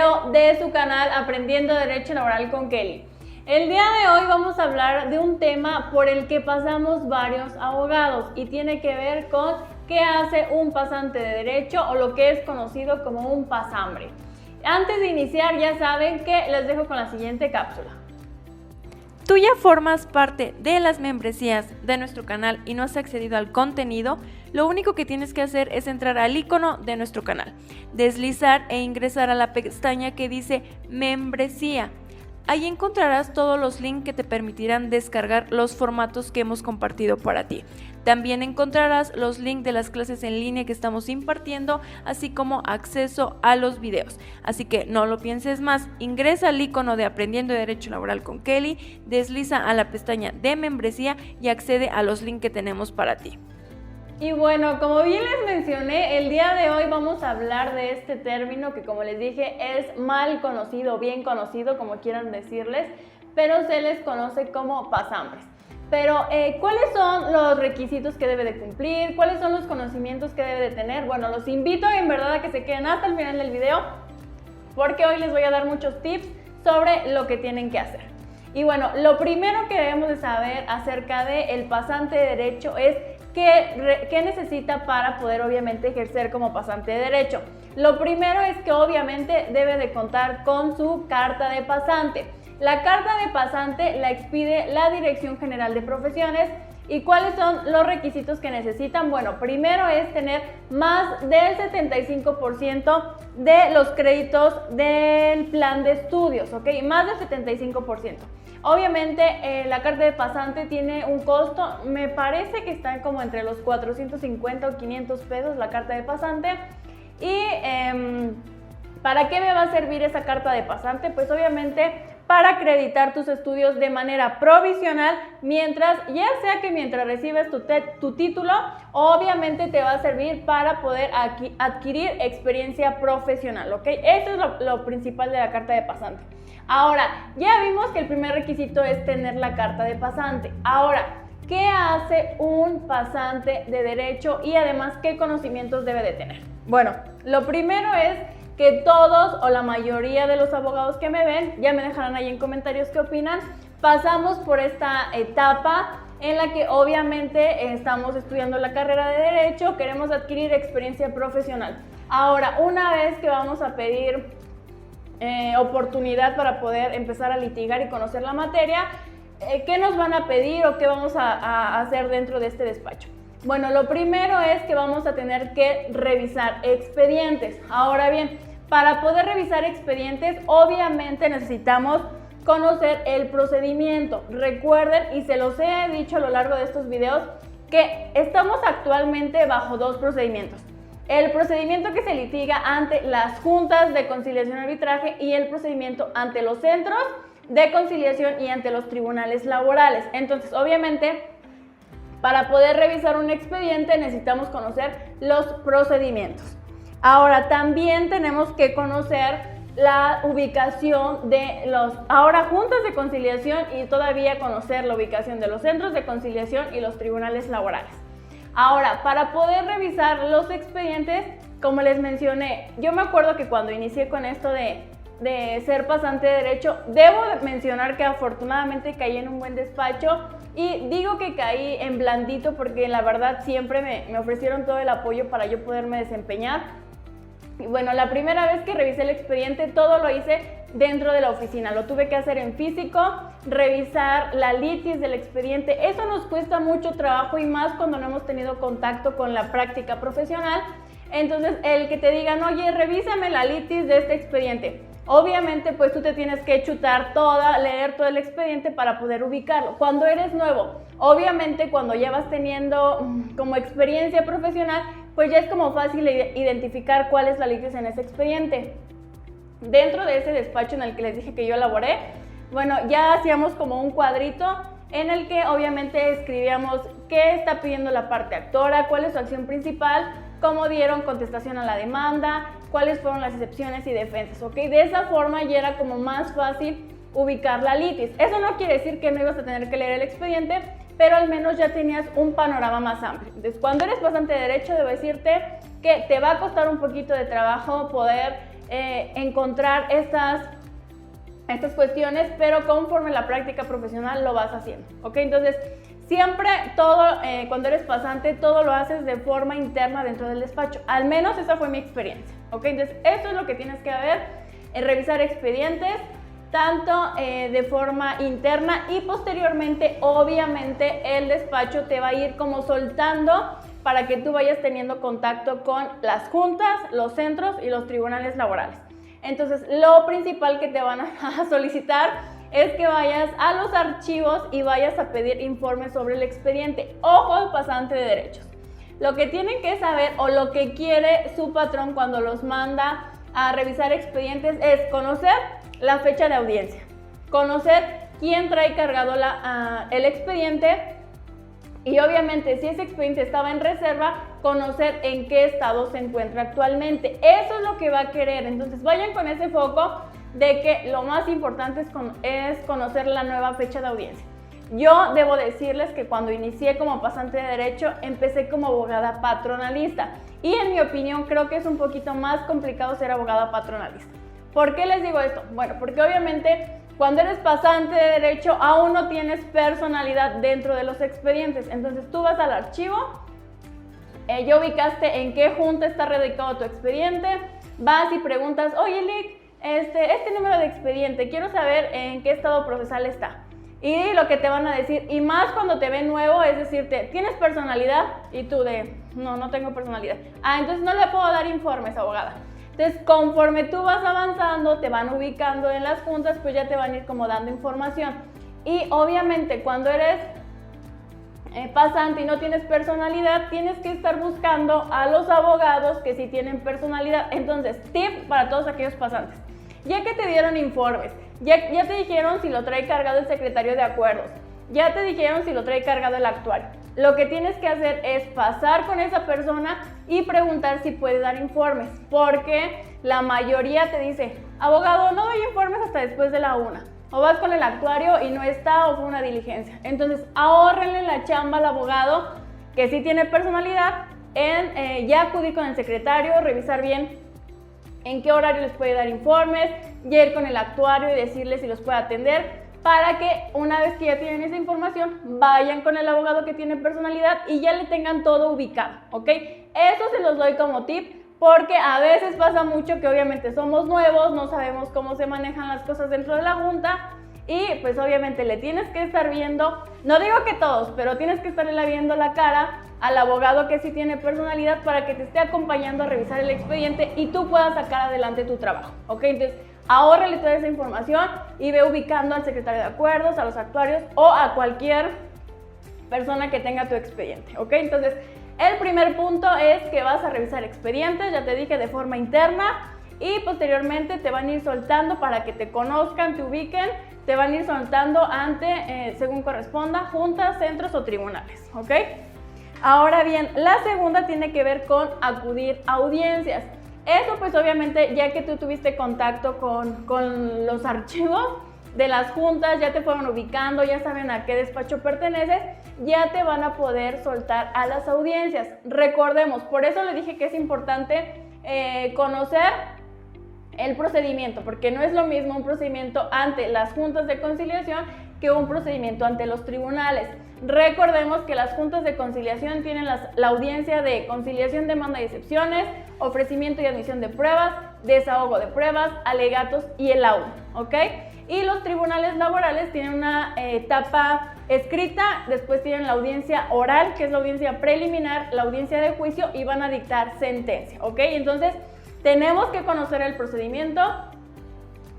video de su canal Aprendiendo Derecho Laboral con Kelly. El día de hoy vamos a hablar de un tema por el que pasamos varios abogados y tiene que ver con qué hace un pasante de derecho o lo que es conocido como un pasambre. Antes de iniciar, ya saben que les dejo con la siguiente cápsula. ¿Tú ya formas parte de las membresías de nuestro canal y no has accedido al contenido? Lo único que tienes que hacer es entrar al icono de nuestro canal, deslizar e ingresar a la pestaña que dice Membresía. Ahí encontrarás todos los links que te permitirán descargar los formatos que hemos compartido para ti. También encontrarás los links de las clases en línea que estamos impartiendo, así como acceso a los videos. Así que no lo pienses más, ingresa al icono de Aprendiendo Derecho Laboral con Kelly, desliza a la pestaña de membresía y accede a los links que tenemos para ti. Y bueno, como bien les mencioné, el día de hoy vamos a hablar de este término que, como les dije, es mal conocido, bien conocido, como quieran decirles, pero se les conoce como pasambres. Pero, ¿cuáles son los requisitos que debe de cumplir? ¿Cuáles son los conocimientos que debe de tener? Bueno, los invito en verdad a que se queden hasta el final del video, porque hoy les voy a dar muchos tips sobre lo que tienen que hacer. Y bueno, lo primero que debemos de saber acerca del pasante de derecho es ¿qué necesita para poder obviamente ejercer como pasante de derecho? Lo primero es que obviamente debe de contar con su carta de pasante. La carta de pasante la expide la Dirección General de Profesiones. ¿Y cuáles son los requisitos que necesitan? Bueno, primero es tener más del 75% de los créditos del plan de estudios, ¿ok? Más del 75%. Obviamente la carta de pasante tiene un costo, me parece que está como entre los 450 o 500 pesos la carta de pasante. Y ¿para qué me va a servir esa carta de pasante? Pues obviamente para acreditar tus estudios de manera provisional, mientras recibes tu título, obviamente te va a servir para poder adquirir experiencia profesional, ¿ok? Eso es lo principal de la carta de pasante. Ahora, ya vimos que el primer requisito es tener la carta de pasante. Ahora, ¿qué hace un pasante de derecho y además qué conocimientos debe de tener? Bueno, lo primero es que todos o la mayoría de los abogados que me ven, ya me dejarán ahí en comentarios qué opinan, pasamos por esta etapa en la que obviamente estamos estudiando la carrera de derecho, queremos adquirir experiencia profesional. Ahora, una vez que vamos a pedir oportunidad para poder empezar a litigar y conocer la materia, ¿qué nos van a pedir o qué vamos a hacer dentro de este despacho? Bueno, lo primero es que vamos a tener que revisar expedientes. Ahora bien, para poder revisar expedientes, obviamente necesitamos conocer el procedimiento. Recuerden, y se los he dicho a lo largo de estos videos, que estamos actualmente bajo dos procedimientos. El procedimiento que se litiga ante las juntas de conciliación y arbitraje y el procedimiento ante los centros de conciliación y ante los tribunales laborales. Entonces, obviamente, para poder revisar un expediente necesitamos conocer los procedimientos. Ahora, también tenemos que conocer la ubicación de ahora juntas de conciliación y todavía conocer la ubicación de los centros de conciliación y los tribunales laborales. Ahora, para poder revisar los expedientes, como les mencioné, yo me acuerdo que cuando inicié con esto de ser pasante de derecho, debo mencionar que afortunadamente caí en un buen despacho y digo que caí en blandito porque la verdad siempre me ofrecieron todo el apoyo para yo poderme desempeñar. Y bueno, la primera vez que revisé el expediente, todo lo hice dentro de la oficina, lo tuve que hacer en físico, revisar la litis del expediente. Eso nos cuesta mucho trabajo y más cuando no hemos tenido contacto con la práctica profesional. Entonces, el que te digan, oye, revísame la litis de este expediente. Obviamente, pues tú te tienes que chutar leer todo el expediente para poder ubicarlo. Cuando eres nuevo, obviamente cuando ya vas teniendo como experiencia profesional, pues ya es como fácil identificar cuál es la litis en ese expediente. Dentro de ese despacho en el que les dije que yo laboré, bueno, ya hacíamos como un cuadrito en el que obviamente escribíamos qué está pidiendo la parte actora, cuál es su acción principal, cómo dieron contestación a la demanda, cuáles fueron las excepciones y defensas, ¿ok? De esa forma ya era como más fácil ubicar la litis. Eso no quiere decir que no ibas a tener que leer el expediente, pero al menos ya tenías un panorama más amplio. Entonces, cuando eres pasante de derecho, debo decirte que te va a costar un poquito de trabajo poder encontrar estas cuestiones, pero conforme la práctica profesional lo vas haciendo, ¿ok? Entonces, siempre todo, cuando eres pasante, todo lo haces de forma interna dentro del despacho. Al menos esa fue mi experiencia, ¿ok? Entonces, eso es lo que tienes que ver, revisar expedientes, tanto de forma interna y posteriormente, obviamente, el despacho te va a ir como soltando para que tú vayas teniendo contacto con las juntas, los centros y los tribunales laborales. Entonces, lo principal que te van a solicitar es que vayas a los archivos y vayas a pedir informes sobre el expediente. Ojo, pasante de derechos. Lo que tienen que saber o lo que quiere su patrón cuando los manda a revisar expedientes es conocer la fecha de audiencia, conocer quién trae cargado el expediente y obviamente si ese expediente estaba en reserva, conocer en qué estado se encuentra actualmente. Eso es lo que va a querer. Entonces vayan con ese foco de que lo más importante es conocer la nueva fecha de audiencia. Yo debo decirles que cuando inicié como pasante de derecho, empecé como abogada patronalista y en mi opinión creo que es un poquito más complicado ser abogada patronalista. ¿Por qué les digo esto? Bueno, porque obviamente cuando eres pasante de derecho aún no tienes personalidad dentro de los expedientes. Entonces tú vas al archivo, ya ubicaste en qué junta está radicado tu expediente, vas y preguntas, oye Lick, este número de expediente, quiero saber en qué estado procesal está. Y lo que te van a decir, y más cuando te ven nuevo, es decirte, ¿tienes personalidad? Y tú no tengo personalidad. Entonces no le puedo dar informes, abogada. Entonces, conforme tú vas avanzando, te van ubicando en las juntas, pues ya te van a ir como dando información. Y obviamente cuando eres pasante y no tienes personalidad, tienes que estar buscando a los abogados que sí tienen personalidad. Entonces, tip para todos aquellos pasantes. Ya que te dieron informes, ya te dijeron si lo trae cargado el secretario de acuerdos, ya te dijeron si lo trae cargado el actuario. Lo que tienes que hacer es pasar con esa persona y preguntar si puede dar informes, porque la mayoría te dice, abogado, no doy informes hasta después de la 1. O vas con el actuario y no está o fue una diligencia. Entonces, ahórrenle la chamba al abogado que sí tiene personalidad en ya acudir con el secretario, revisar bien en qué horario les puede dar informes, ya ir con el actuario y decirle si los puede atender, para que una vez que ya tienen esa información, vayan con el abogado que tiene personalidad y ya le tengan todo ubicado, ¿ok? Eso se los doy como tip, porque a veces pasa mucho que obviamente somos nuevos, no sabemos cómo se manejan las cosas dentro de la junta y pues obviamente le tienes que estar viendo, no digo que todos, pero tienes que estarle viendo la cara al abogado que sí tiene personalidad para que te esté acompañando a revisar el expediente y tú puedas sacar adelante tu trabajo, ¿ok? Entonces, ahórrale toda esa información y ve ubicando al secretario de acuerdos, a los actuarios o a cualquier persona que tenga tu expediente, ¿ok? Entonces, el primer punto es que vas a revisar expedientes, ya te dije, de forma interna y posteriormente te van a ir soltando para que te conozcan, te ubiquen, te van a ir soltando ante, según corresponda, juntas, centros o tribunales, ¿ok? Ahora bien, la segunda tiene que ver con acudir a audiencias. Eso pues obviamente ya que tú tuviste contacto con los archivos de las juntas, ya te fueron ubicando, ya saben a qué despacho perteneces, ya te van a poder soltar a las audiencias. Recordemos, por eso le dije que es importante conocer el procedimiento, porque no es lo mismo un procedimiento ante las juntas de conciliación que un procedimiento ante los tribunales. Recordemos que las juntas de conciliación tienen la audiencia de conciliación, demanda y excepciones, ofrecimiento y admisión de pruebas, desahogo de pruebas, alegatos y el laudo, ¿ok? Y los tribunales laborales tienen una etapa escrita, después tienen la audiencia oral, que es la audiencia preliminar, la audiencia de juicio y van a dictar sentencia, ¿ok? Entonces, tenemos que conocer el procedimiento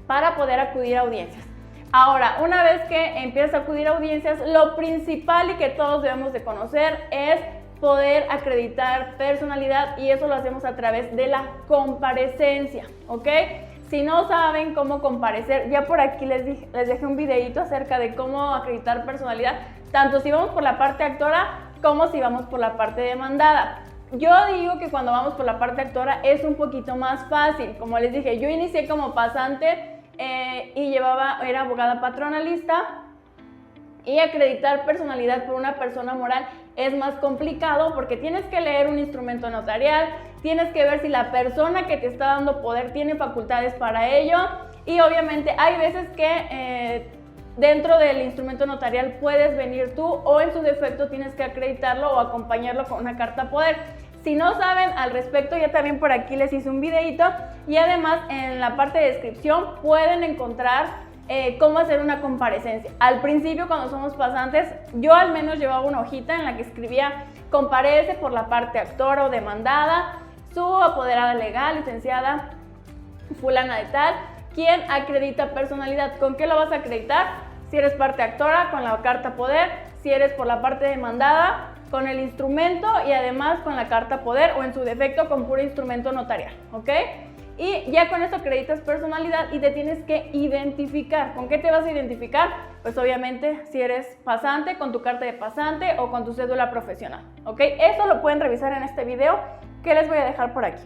para poder acudir a audiencias. Ahora, una vez que empiezas a acudir a audiencias, lo principal y que todos debemos de conocer es poder acreditar personalidad y eso lo hacemos a través de la comparecencia, ¿ok? Si no saben cómo comparecer, ya por aquí les dejé un videito acerca de cómo acreditar personalidad, tanto si vamos por la parte actora como si vamos por la parte demandada. Yo digo que cuando vamos por la parte actora es un poquito más fácil. Como les dije, yo inicié como pasante y era abogada patronalista Y acreditar personalidad por una persona moral es más complicado porque tienes que leer un instrumento notarial, tienes que ver si la persona que te está dando poder tiene facultades para ello, y obviamente hay veces que dentro del instrumento notarial puedes venir tú, o en su defecto tienes que acreditarlo o acompañarlo con una carta poder. Si no saben al respecto, ya también por aquí les hice un videito, y además en la parte de descripción pueden encontrar cómo hacer una comparecencia. Al principio, cuando somos pasantes, yo al menos llevaba una hojita en la que escribía: comparece por la parte actora o demandada, su apoderada legal, licenciada fulana de tal, quien acredita personalidad. ¿Con qué lo vas a acreditar? Si eres parte actora, con la carta poder; si eres por la parte demandada, con el instrumento, y además con la carta poder, o en su defecto con puro instrumento notarial, ¿ok? Y ya con eso acreditas personalidad y te tienes que identificar. ¿Con qué te vas a identificar? Pues obviamente si eres pasante, con tu carta de pasante o con tu cédula profesional, ¿ok? Eso lo pueden revisar en este video que les voy a dejar por aquí.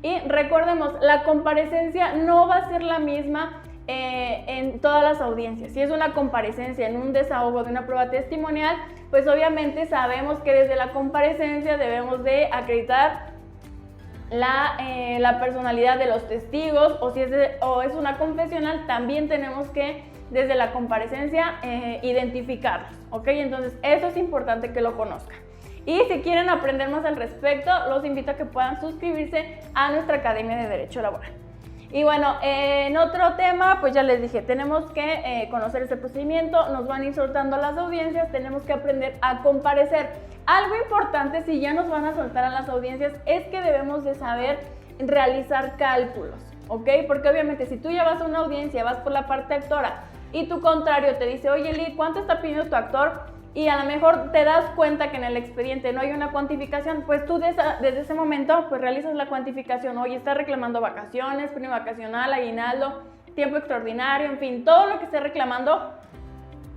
Y recordemos, la comparecencia no va a ser la misma en todas las audiencias. Si es una comparecencia en un desahogo de una prueba testimonial, pues obviamente sabemos que desde la comparecencia debemos de acreditar la personalidad de los testigos, o si es una confesional, también tenemos que desde la comparecencia identificarlos, ¿ok? Entonces eso es importante que lo conozcan. Y si quieren aprender más al respecto, los invito a que puedan suscribirse a nuestra Academia de Derecho Laboral. Y bueno, en otro tema, pues ya les dije, tenemos que conocer ese procedimiento, nos van a ir soltando las audiencias, tenemos que aprender a comparecer. Algo importante, si ya nos van a soltar a las audiencias, es que debemos de saber realizar cálculos, ¿ok? Porque obviamente si tú ya vas a una audiencia, vas por la parte actora, y tu contrario te dice: oye, Lee, ¿cuánto está pidiendo tu actor? Y a lo mejor te das cuenta que en el expediente no hay una cuantificación, pues tú desde ese momento pues realizas la cuantificación. Oye, está reclamando vacaciones, prima vacacional, aguinaldo, tiempo extraordinario, en fin, todo lo que esté reclamando,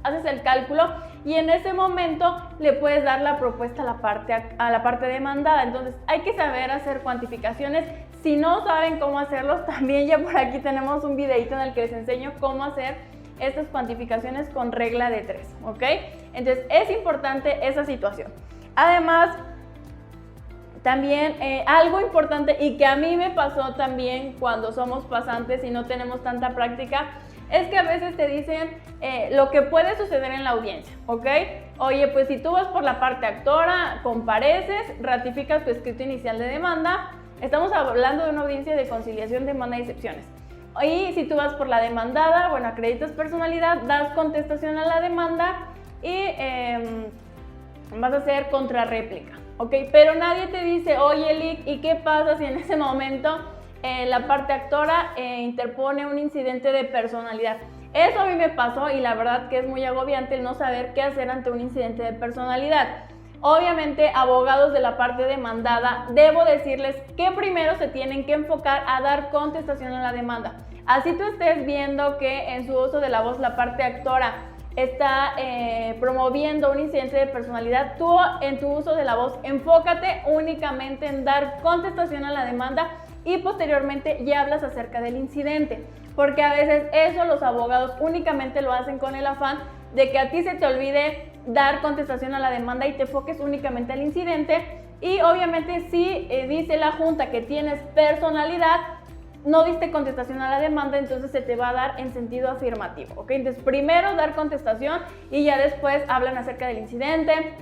haces el cálculo y en ese momento le puedes dar la propuesta a la parte demandada. Entonces hay que saber hacer cuantificaciones. Si no saben cómo hacerlos, también ya por aquí tenemos un videito en el que les enseño cómo hacer estas cuantificaciones con regla de 3, ¿ok? Entonces es importante esa situación. Además, también algo importante y que a mí me pasó también cuando somos pasantes y no tenemos tanta práctica, es que a veces te dicen lo que puede suceder en la audiencia, ¿ok? Oye, pues si tú vas por la parte actora, compareces, ratificas tu escrito inicial de demanda. Estamos hablando de una audiencia de conciliación, demanda y excepciones. Y si tú vas por la demandada, bueno, acreditas personalidad, das contestación a la demanda y vas a hacer contrarréplica, ¿ok? Pero nadie te dice: oye, Lick, ¿y qué pasa si en ese momento la parte actora interpone un incidente de personalidad? Eso a mí me pasó y la verdad que es muy agobiante el no saber qué hacer ante un incidente de personalidad. Obviamente, abogados de la parte demandada, debo decirles que primero se tienen que enfocar a dar contestación a la demanda. Así tú estés viendo que en su uso de la voz la parte actora está promoviendo un incidente de personalidad, tú en tu uso de la voz enfócate únicamente en dar contestación a la demanda y posteriormente ya hablas acerca del incidente, porque a veces eso los abogados únicamente lo hacen con el afán de que a ti se te olvide dar contestación a la demanda y te enfoques únicamente al incidente. Y obviamente si dice la Junta que tienes personalidad, no diste contestación a la demanda, entonces se te va a dar en sentido afirmativo, ¿ok? Entonces primero dar contestación y ya después hablan acerca del incidente,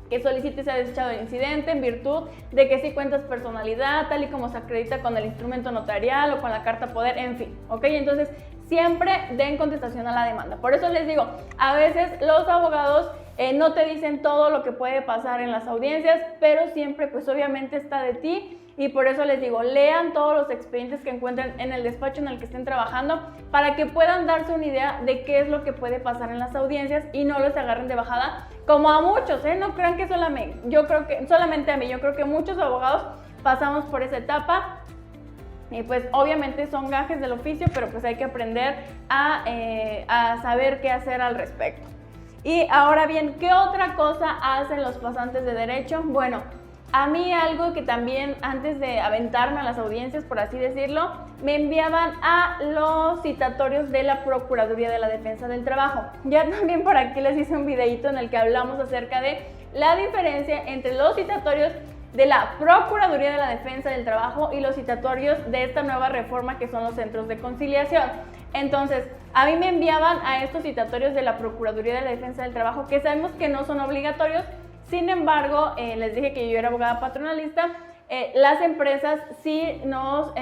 que solicite sea desechado el incidente en virtud de que sí cuentas personalidad, tal y como se acredita con el instrumento notarial o con la carta poder, en fin, ¿ok? Entonces siempre den contestación a la demanda. Por eso les digo, a veces los abogados no te dicen todo lo que puede pasar en las audiencias, pero siempre pues obviamente está de ti. Y por eso les digo, lean todos los expedientes que encuentren en el despacho en el que estén trabajando para que puedan darse una idea de qué es lo que puede pasar en las audiencias y no los agarren de bajada, como a muchos, no crean que solamente a mí, yo creo que muchos abogados pasamos por esa etapa. Y pues obviamente son gajes del oficio, pero pues hay que aprender a saber qué hacer al respecto. Y ahora bien, ¿qué otra cosa hacen los pasantes de derecho? Bueno, A mí algo que también, antes de aventarme a las audiencias, por así decirlo, me enviaban a los citatorios de la Procuraduría de la Defensa del Trabajo. Ya también por aquí les hice un videito en el que hablamos acerca de la diferencia entre los citatorios de la Procuraduría de la Defensa del Trabajo y los citatorios de esta nueva reforma que son los centros de conciliación. Entonces, a mí me enviaban a estos citatorios de la Procuraduría de la Defensa del Trabajo, que sabemos que no son obligatorios. Sin embargo, les dije que yo era abogada patronalista, las empresas sí nos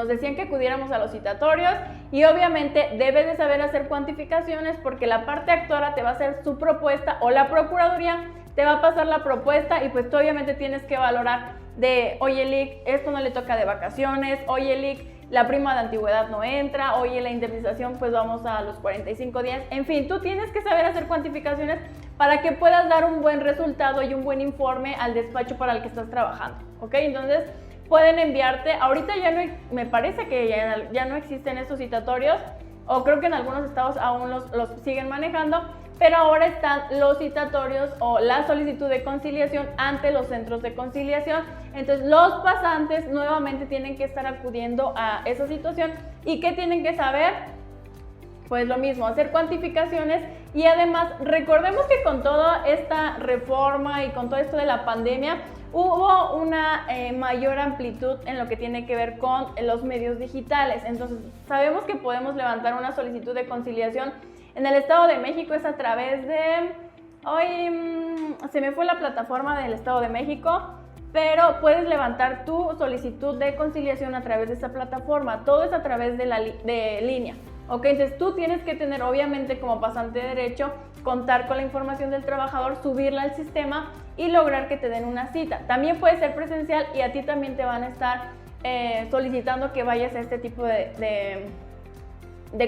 decían que acudiéramos a los citatorios y obviamente debes de saber hacer cuantificaciones porque la parte actora te va a hacer su propuesta o la Procuraduría te va a pasar la propuesta y pues tú obviamente tienes que valorar de, oye Lic, esto no le toca de vacaciones, oye Lic, la prima de antigüedad no entra, oye la indemnización pues vamos a los 45 días, en fin, tú tienes que saber hacer cuantificaciones para que puedas dar un buen resultado y un buen informe al despacho para el que estás trabajando, ¿ok? Entonces pueden enviarte, ahorita ya no, me parece que ya no existen estos citatorios, o creo que en algunos estados aún los siguen manejando, pero ahora están los citatorios o la solicitud de conciliación ante los centros de conciliación. Entonces los pasantes nuevamente tienen que estar acudiendo a esa situación. ¿Y qué tienen que saber? Pues lo mismo, hacer cuantificaciones y además recordemos que con toda esta reforma y con todo esto de la pandemia hubo una mayor amplitud en lo que tiene que ver con los medios digitales. Entonces sabemos que podemos levantar una solicitud de conciliación. En el Estado de México es a través de, hoy se me fue la plataforma del Estado de México, pero puedes levantar tu solicitud de conciliación a través de esa plataforma, todo es a través de línea. Ok, entonces tú tienes que tener, obviamente como pasante de derecho, contar con la información del trabajador, subirla al sistema y lograr que te den una cita. También puede ser presencial y a ti también te van a estar solicitando que vayas a este tipo de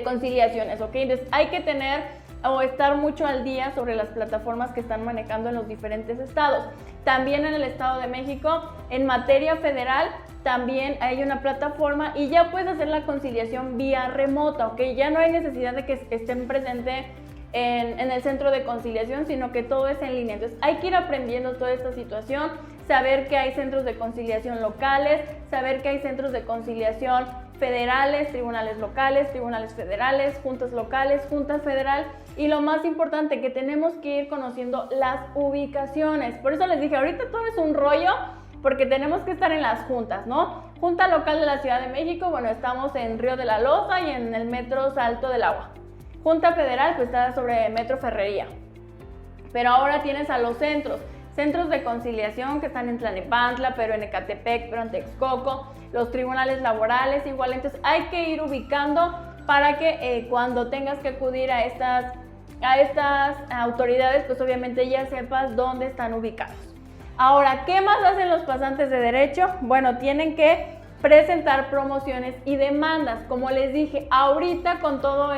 conciliaciones, ¿ok? Entonces hay que tener o estar mucho al día sobre las plataformas que están manejando en los diferentes estados. También en el Estado de México, en materia federal, también hay una plataforma y ya puedes hacer la conciliación vía remota, ¿ok? Ya no hay necesidad de que estén presentes en el centro de conciliación, sino que todo es en línea. Entonces hay que ir aprendiendo toda esta situación, saber que hay centros de conciliación locales, saber que hay centros de conciliación federales, tribunales locales, tribunales federales, juntas locales, junta federal y lo más importante que tenemos que ir conociendo las ubicaciones. Por eso les dije, ahorita todo es un rollo porque tenemos que estar en las juntas, ¿no? Junta local de la Ciudad de México, bueno, estamos en Río de la Loza y en el Metro Salto del Agua. Junta federal, pues está sobre Metro Ferrería. Pero ahora tienes a los centros de conciliación que están en Tlalnepantla, pero en Ecatepec, pero en Texcoco, los tribunales laborales igual. Entonces hay que ir ubicando para que cuando tengas que acudir a estas autoridades, pues obviamente ya sepas dónde están ubicados. Ahora, ¿qué más hacen los pasantes de derecho? Bueno, tienen que presentar promociones y demandas. Como les dije, ahorita con todo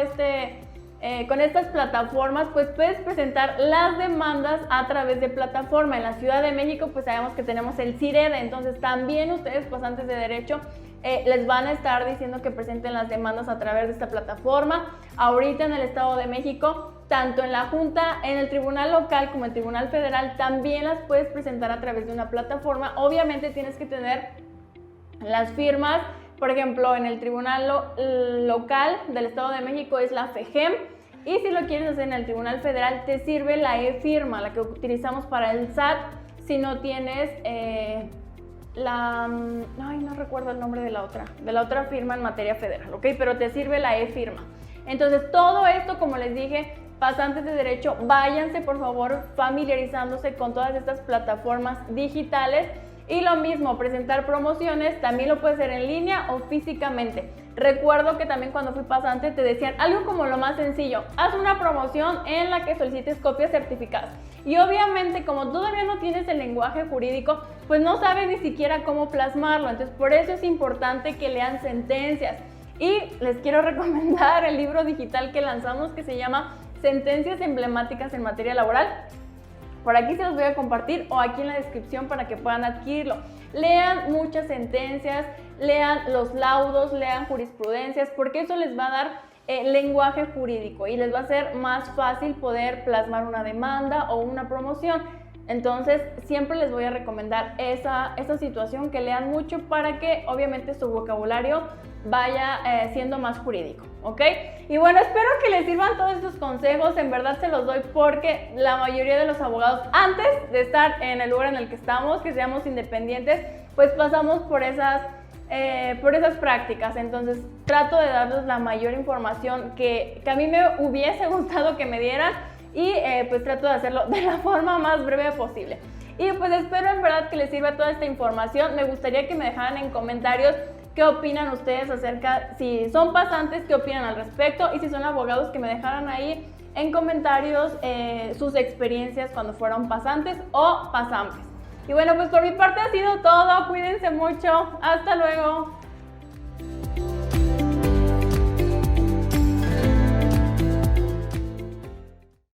con estas plataformas, pues puedes presentar las demandas a través de plataforma. En la Ciudad de México, pues sabemos que tenemos el CIREDA, entonces también ustedes, pasantes de derecho, les van a estar diciendo que presenten las demandas a través de esta plataforma. Ahorita en el Estado de México, tanto en la Junta, en el Tribunal Local como en el Tribunal Federal, también las puedes presentar a través de una plataforma. Obviamente tienes que tener las firmas. Por ejemplo, en el Tribunal Local del Estado de México es la FEGEM, y si lo quieres hacer en el Tribunal Federal te sirve la e-firma, la que utilizamos para el SAT, si no tienes no recuerdo el nombre de la otra firma en materia federal, ¿ok? Pero te sirve la e-firma. Entonces todo esto, como les dije, pasantes de derecho, váyanse por favor familiarizándose con todas estas plataformas digitales. Y lo mismo, presentar promociones, también lo puedes hacer en línea o físicamente. Recuerdo que también cuando fui pasante te decían algo como lo más sencillo, haz una promoción en la que solicites copias certificadas. Y obviamente como todavía no tienes el lenguaje jurídico, pues no sabes ni siquiera cómo plasmarlo. Entonces por eso es importante que lean sentencias. Y les quiero recomendar el libro digital que lanzamos que se llama Sentencias emblemáticas en materia laboral. Por aquí se los voy a compartir o aquí en la descripción para que puedan adquirirlo. Lean muchas sentencias, lean los laudos, lean jurisprudencias, porque eso les va a dar lenguaje jurídico y les va a ser más fácil poder plasmar una demanda o una promoción. Entonces, siempre les voy a recomendar esa situación, que lean mucho para que obviamente su vocabulario vaya siendo más jurídico, ¿ok? Y bueno, espero que les sirvan todos estos consejos, en verdad se los doy porque la mayoría de los abogados, antes de estar en el lugar en el que estamos, que seamos independientes, pues pasamos por esas prácticas. Entonces trato de darles la mayor información que a mí me hubiese gustado que me dieran y pues trato de hacerlo de la forma más breve posible. Y pues espero en verdad que les sirva toda esta información. Me gustaría que me dejaran en comentarios qué opinan ustedes acerca, si son pasantes, qué opinan al respecto, y si son abogados, que me dejaran ahí en comentarios sus experiencias cuando fueron pasantes o pasantes. Y bueno, pues por mi parte ha sido todo. Cuídense mucho. Hasta luego.